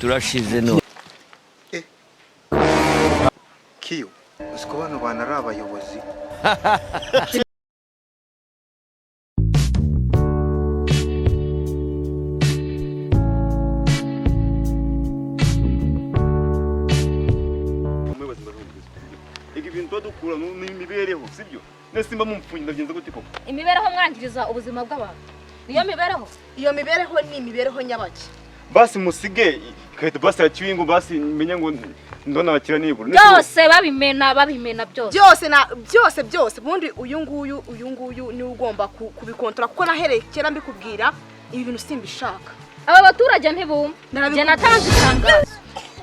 turashize no Kiyo uziko bano bana ari abayobozi dukura n'imibereho sibyo nesimba mumfunyi ndagenza gute koko imibereho mwangiriza ubuzima bw'abantu niyo mibereho iyo mibereho ni imibereho nyabaki basi musige kayita basi yaciwingo basi menya ngo ndona bakira nibura byose babimena byose bundi uyu nguyu ni ugomba kubikontora kuko naherekera mbikubwira ibi bintu simbishaka aba baturage ntibumva je natanze itangazo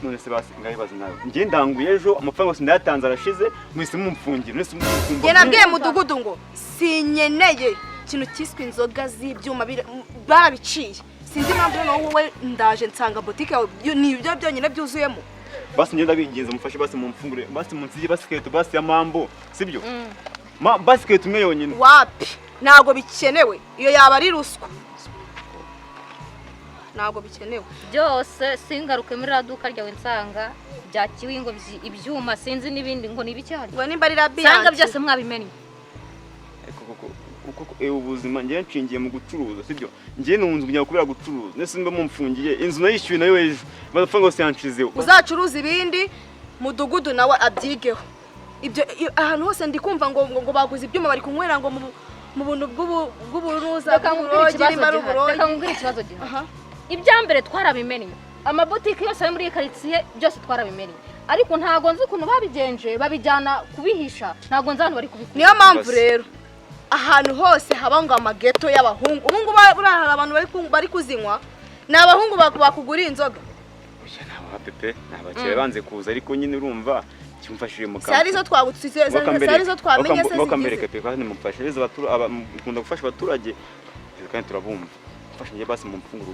none se basi ngayibaza nawe ngiye ndanguye ejo amafaranga sindayatanze arashize mwise mumfungira nese mumfungira je nabwiye mudugudu ngo sinyeneye kintu kiswe inzoga z'ibyuma barabiciye sinzi impamvu no wowe ndaje nsanga boutique yawe ni ibyo byonyine byuzuyemo basi ngenda bigenza mufashe basi mumfungure basi munsiye basi keto basi ya mambo sibyo basi keto umwe yonyine wapi nago bikenewe iyo yaba ari ruswa nago bikenewe byose singaruke muri raduka ryawe nsanga byakiwe ngo ibyuma sinzi nibindi ngo nibicyari ngo nimba ari rabiyanti sanga byose mwabimenye kuko ubuzima ngiye nshingiye mu gucuruza sibyo ngiye nunzu kugira kubera gucuruza nese mba mumfungiye inzu nayishyuye nayo ejo badafunga ngo siyanshizeho uzacuruza ibindi mudugudu nawe abyigeho ibyo ahantu hose ndi kumva ngo baguze ibyuma bari kunywera ngo mu buntu bw'uburuza bw'uburogi ikibazo giha ibyambere twarabimenye amabotike yose muri quartier byose twarabimenye ariko ntago nzi ukuntu babigenje babijyana kubihisha ntago nzi abantu bari kubikora niyo mpamvu rero ahantu hose habanga amageto y'abahungu ubungu burahara abantu bari kuzinywa n'abahungu bakugura inzoga nabo pepe nabakire banze kuza ariko nyine urumva kimfashije mu kampo sarizo twagutse sarizo twamenye se bakambereka pepe kandi mumfashiriza mukunda gufasha abaturage kandi turabumva fasha ngiye basi mumfungura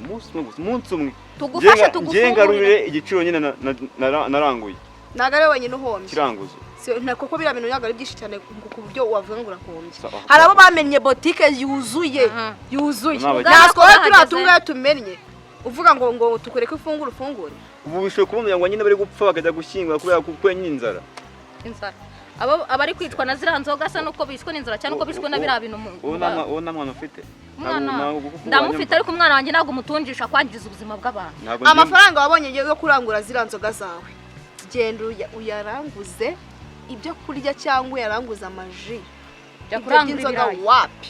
umunsi umwe tugufasha tugufungura ngarurire igiciro nyine naranguye nagare wenyine uhombye kiranguzo koko bira bintu yagari byinshi cyane ku buryo wavuga ngo urahombye harabo bamenye boutique yuzuye natwe turatunga tumenye uvuga ngo tukureke ufungura ufungure ubu bishoye kubona ngo nyine bari gupfa bakajya gushyingura kubera kukwenye inzara abari kwitwa na zira nzoga sa nuko bishwe n'inzara cyane uko bishwe na bira bintu uwo namwana ufite ndamufite ariko umwana wanjye ntago mutunjisha kwangiriza ubuzima bw'abantu amafaranga wabonye yo kurangura zira nzoga zawe genda uyaranguze ibyo kurya cyangwa uyaranguza amaji jya kurangura inzoga wapi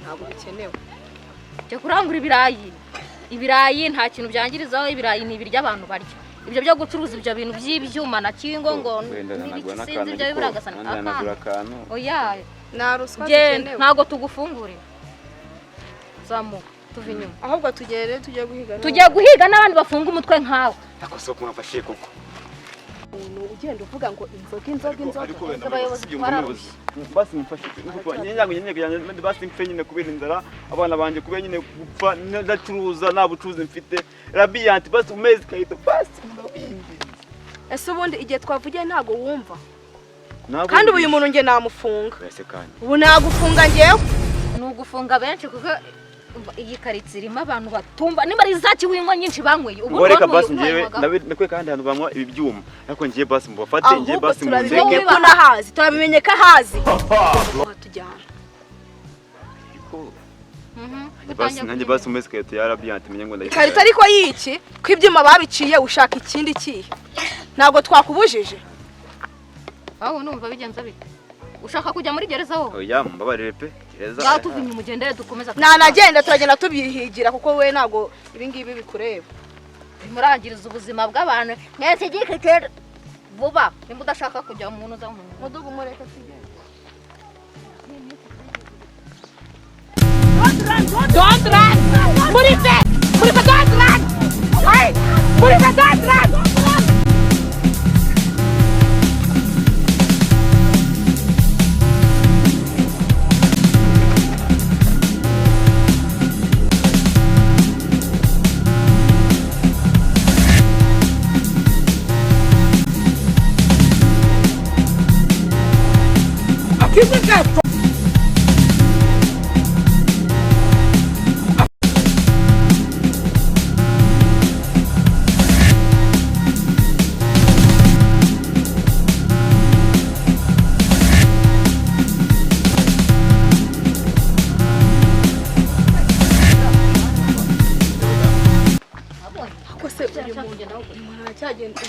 ntabwo bikenewe jya kurangura ibirayi nta kintu byangirizaho ibirayi ni ibiryo abantu barya ibyo byo gucuruza ibyo bintu by'ibyuma na kingo ngo sinzi ibyo biragasana oya na ruswa bikenewe ntago tugufungurira zamuka tuva inyuma ahubwo tugiye guhiga n'abandi bafunga umutwe nkawe ako soko mwafashe koko ugenda uvuga ngo inzoga abayobozi twararushye basi mufashe kuko nyine basi mfe nyine kubera inzara abana banje kubera nyine gupfa ndacuruza nta bucuruzi mfite rabiyanti basi umezi kayito basi ese ubundi igihe twavugiye ntago wumva kandi uyu muntu nge namufunga ubu nagufunga ngewe nugufunga benshi kuko iyi quartier irimo abantu batumba niba ari zaki winywa nyinshi banyweye ubu reka basi ngewe nakwe kandi hano banywa ibi byuma ariko ngiye basi mubafate ngiye basi muzeke ko nahazi turabimenye ko ahazi tujyana basi nanjye basi umeze kayito ya rabiyanti menye ngo ndayishaka karita ariko yiki ko ibyuma babiciye ushaka ikindi kihe ntabwo twakubujije aho numva bigenza bite ushaka kujya muri gereza wowe oya mbabarire pe gereza batuvinye umugendere dukomeza nagenda turagenda tubihigira kuko we ntago ibi ngibi bikureba murangiriza ubuzima bw'abantu mwese gikete vuba nimba udashaka kujya mu muntu zamuntu mudugu mureke tugende Don't run! Murife! Don't run! Hey! Murife, don't run! Keep it up! se uyu muntu aracyagenda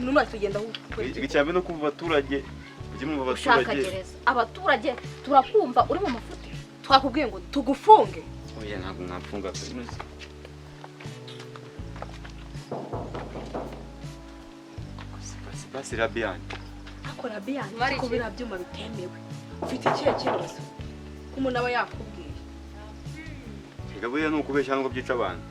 numara tugenda aho icyambe no kumva abaturage ujye mu ushaka baturage gereza abaturage turakumva uri mu mafuti twakubwiye ngo tugufunge oya ntabwo mwapfunga pe basi Rabiani akora Rabiani ko bira byuma bitemewe ufite ikihe kibazo umuntu aba yakubwiye gabuye no kubeshya ngo byica abantu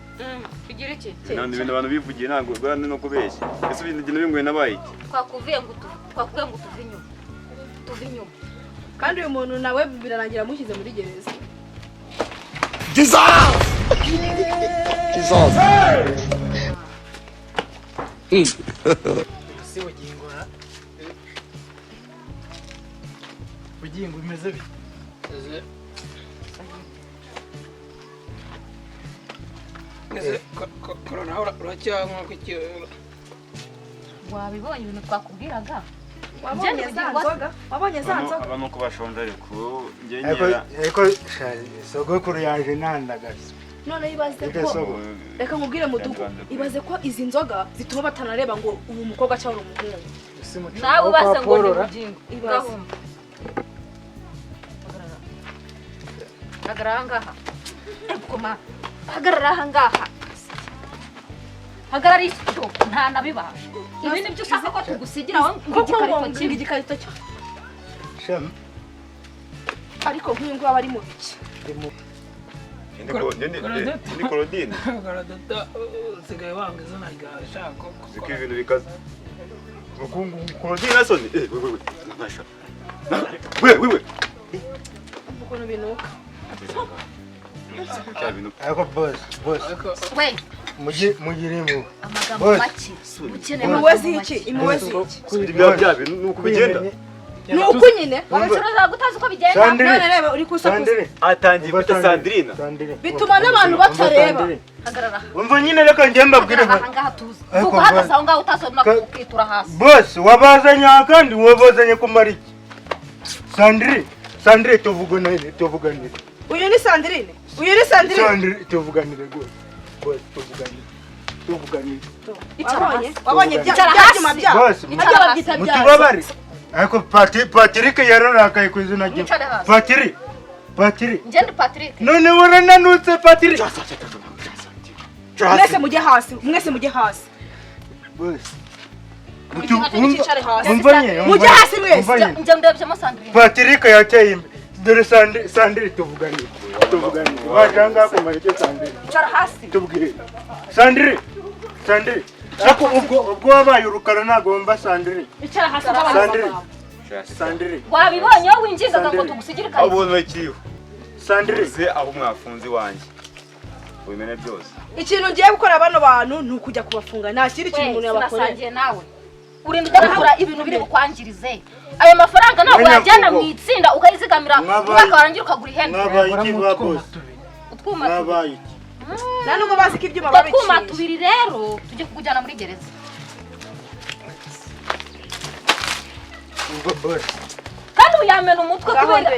bigira iki nandi ibintu abantu bivugiye ntabwo rwanda no kubeshya ese ibintu gino bimwe nabaye iki twakubwiye ngo tuve inyuma kandi uyu muntu nawe birarangira mushyize muri gereza Jesus! Si bugingo ha? Bugingo bimeze bite? Corona uracyanywa kuki? wabibonye ibintu twakubwiraga wabonye za nzoga abantu ko bashonje ariko Ariko sogokuru yaje nandagaza. none ibaze ko reka nkubwire mudugu ibaze ko izi nzoga zituma batanareba ngo ubu mukobwa cyangwa umuhungu nawe base ngo ni bugingo ibaze hagarara ahangaha koma hagarara ahangaha hagarara icyo nta nabibasha ibi ni byo ushaka ko tugusigira aho igikarito cyo Shem. ariko nk'uyu nguyu aba ari mu biki ni Claudine Garadata sigaye wanga izina ryawe shaka. ziko ibintu bikaze Claudine asoni nasha we ukuntu binuka Ariko boss we mugiremo. amagambo make ukeneye imuwe ziki imuwe ziki ibya bintu nuko bigenda nuko nyine abacuruza gutazi uko bigenda none reba uri kusakuza atangiye kwita Sandrine bituma n'abantu batareba hagarara umva nyine reka njye mbabwire ahangaha tuzi kuko hagasa aho ngaho utasoma kukitura hasi boss wabazanye kandi wabazanye kumara iki Sandrine tuvuganire uyu ni Sandrine Sandrine tuvuganire boss tuvuganire wabonye byuma bya boss mutubabare ariko Patrick yararakaye ku izina rye Patrick ngende Patrick none warananutse Patrick mwese mujye hasi boss mujye hasi mwese njye ndabyemo Sandrine Patrick yateye imbere dore Sandrine tuvuganire wajanga kumara icyo Sandrine cara hasi tubwire Sandrine ariko ubwo wabaye urukara nagomba Sandrine icara hasi Sandrine wabibonye wowe winjizaga ngo tugusigire kayi abona ikiyo Sandrine ze aho mwafunze wanjye ubimene byose ikintu ngiye gukora bano bantu ni ukujya kubafunga nta kindi kintu umuntu yabakorera nasangiye nawe urinda udakora ibintu biri bukwangirize ayo mafaranga ntabwo yajyana mu itsinda ukayizigamira umwaka warangira ukagura ihene mwabaye iki ba boss utwuma mwabaye iki nta nubwo bazi ko ibyuma babiciye utwuma tubiri rero tujye kukujyana muri gereza kandi uyamena umutwe kubera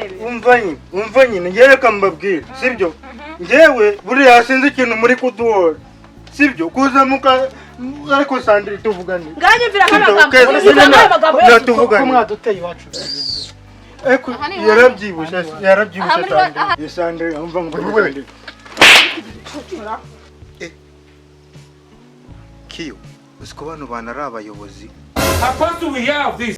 umva nyine ngereka mbabwire sibyo ngewe buriya sinzi ikintu muri kuduhora sibyo kuza muka ariko Sandrine tuvuganire nganyumvira nk'amagambo natuvugane mwaduteye iwacu ariko yarabyibushe Sandrine umva ngo Sandrine Kiyo usiko bano bana ari abayobozi How do we have this?